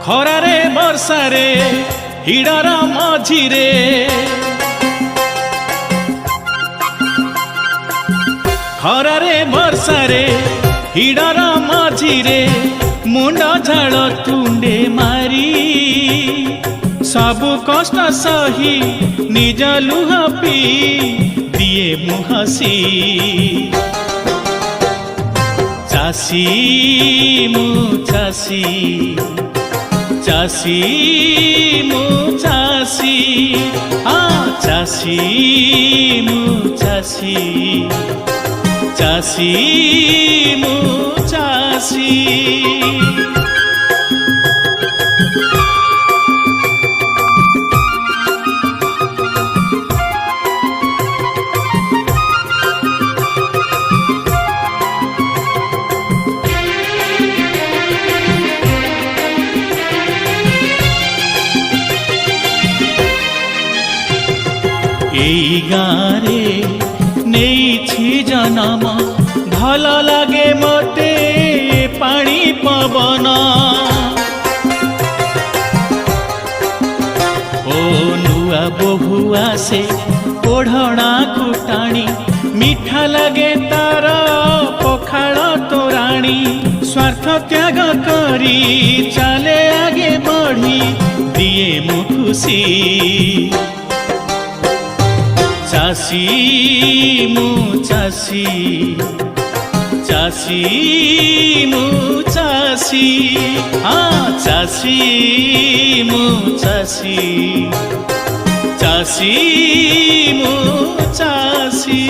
खरारे बर्षारे हिड़र मझिरे खरारे बर्षारे हिड़र मझिरे मुंड झाड़ तुंडे मारी सबु कष्ट सही निज लुह पी दिए मुहसी चासी मु चासी चासी मु चासी चासी मु चासी चासी मु चासी एई गारे नेइछि जन्म भल लागे मते पानी पवन ओ नुआ बहु आसे ओढ़णा कुटाणी मीठा लागे तार पखाल तोराणी स्वार्थ त्याग करी चले आगे बढ़ी दिए मु खुशी चासी मु चासी चासी मु चासी चासी मु चासी चासी मु चासी।